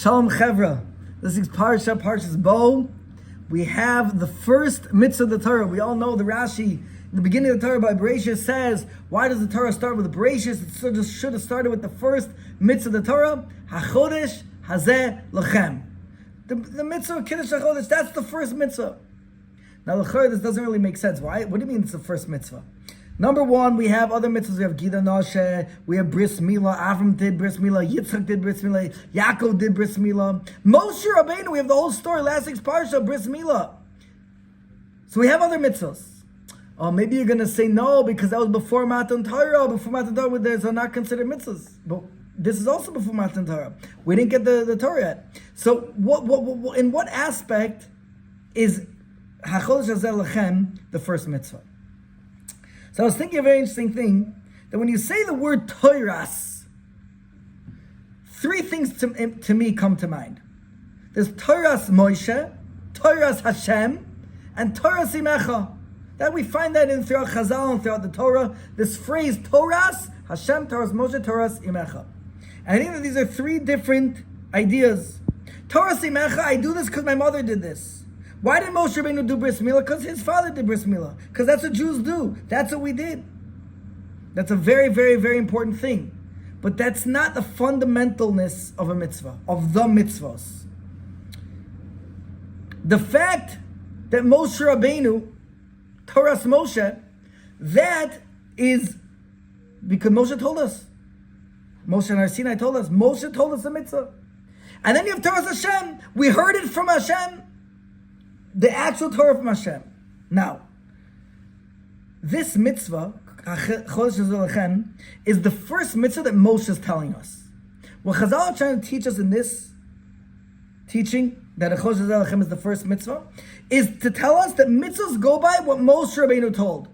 Shalom Chevra. This is Parshat, Parshas Bo. We have the first mitzvah of the Torah. We all know the Rashi, in the beginning of the Torah by Bereshit says, why does the Torah start with Bereshit? It should have started with the first mitzvah of the Torah, HaChodesh Hazeh Lachem. The mitzvah of Kiddush HaChodesh, that's the first mitzvah. Now, l'chayr, this doesn't really make sense. Why? What do you mean it's the first mitzvah? Number one, we have other mitzvahs. We have Gida Noshe, we have Bris Milah, Avram did Bris Milah, Yitzchak did Bris Milah, Yaakov did Bris Milah. Moshe Rabbeinu, we have the whole story, last week's Parsha, Bris Milah. So we have other mitzvahs. Oh, maybe you're going to say no, because that was before Matan Torah. Before Matan Torah, they're not considered mitzvahs. But this is also before Matan Torah. We didn't get the Torah yet. So what in what aspect is HaChodesh Hazeh Lachem the first mitzvah? So I was thinking of a very interesting thing, that when you say the word Toras, three things to me come to mind. There's Toras Moshe, Toras Hashem, and Toras Imecha. That we find that throughout Chazal and throughout the Torah, this phrase Toras, Hashem, Toras Moshe, Toras Imecha. And I think that these are three different ideas. Toras Imecha, I do this because my mother did this. Why did Moshe Rabbeinu do Bris Milah? Because his father did Bris Milah. Because that's what Jews do. That's what we did. That's a very, very, very important thing. But that's not the fundamentalness of a mitzvah, of the mitzvahs. The fact that Moshe Rabbeinu, Toras Moshe, that is because Moshe told us. Moshe and Sinai told us. Moshe told us the mitzvah. And then you have Toras Hashem. We heard it from Hashem. The actual Torah from Hashem. Now, this mitzvah, Chodesh Hazeh Lachem, is the first mitzvah that Moshe is telling us. What Chazal are trying to teach us in this teaching, that Chodesh Hazeh Lachem is the first mitzvah, is to tell us that mitzvahs go by what Moshe Rabbeinu told.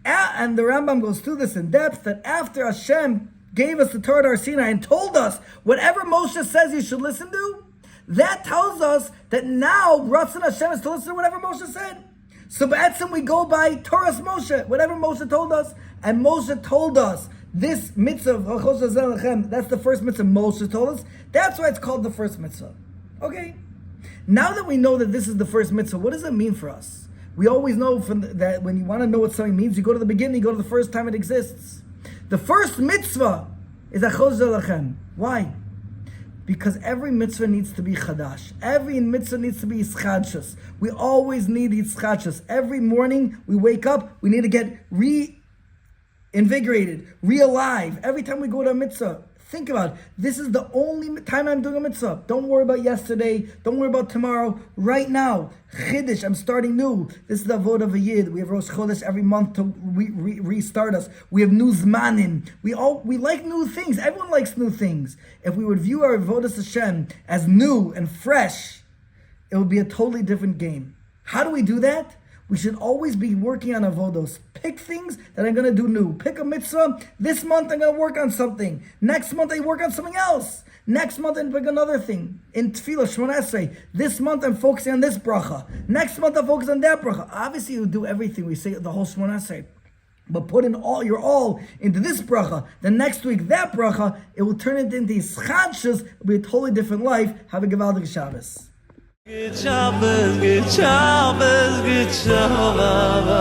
And the Rambam goes through this in depth, that after Hashem gave us the Torah to Sinai and told us, whatever Moshe says you should listen to, that tells us that now Ratzon Hashem is to listen to whatever Moshe said. So b'etzem we go by Toras Moshe, whatever Moshe told us, and Moshe told us this mitzvah of Chodesh Hazeh Lachem, that's the first mitzvah Moshe told us. That's why it's called the first mitzvah. Okay. Now that we know that this is the first mitzvah, what does it mean for us? We always know that when you want to know what something means, you go to the beginning, you go to the first time it exists. The first mitzvah is Chodesh Hazeh Lachem. Why? Because every mitzvah needs to be chadash. Every mitzvah needs to be ischadshus. We always need ischadshus. Every morning we wake up, we need to get reinvigorated, re-alive. Every time we go to a mitzvah, think about it. This is the only time I'm doing a mitzvah. Don't worry about yesterday. Don't worry about tomorrow. Right now, Chiddush, I'm starting new. This is the Avodah of a Yid. We have Rosh Chodesh every month to restart us. We have new Zmanim. We like new things. Everyone likes new things. If we would view our Avodas Hashem as new and fresh, it would be a totally different game. How do we do that? We should always be working on avodos. Pick things that I'm going to do new. Pick a mitzvah. This month I'm going to work on something. Next month I work on something else. Next month I pick another thing. In Tefillah, Shmona Esrei, this month I'm focusing on this bracha. Next month I'll focus on that bracha. Obviously you do everything. We say the whole Shmona Esrei. But put in your all into this bracha. The next week that bracha, it will turn it into ischadshus. It will be a totally different life. Have a Gevaldig Shabbos. Good Shabbos, good Shabbos, good Shabbos.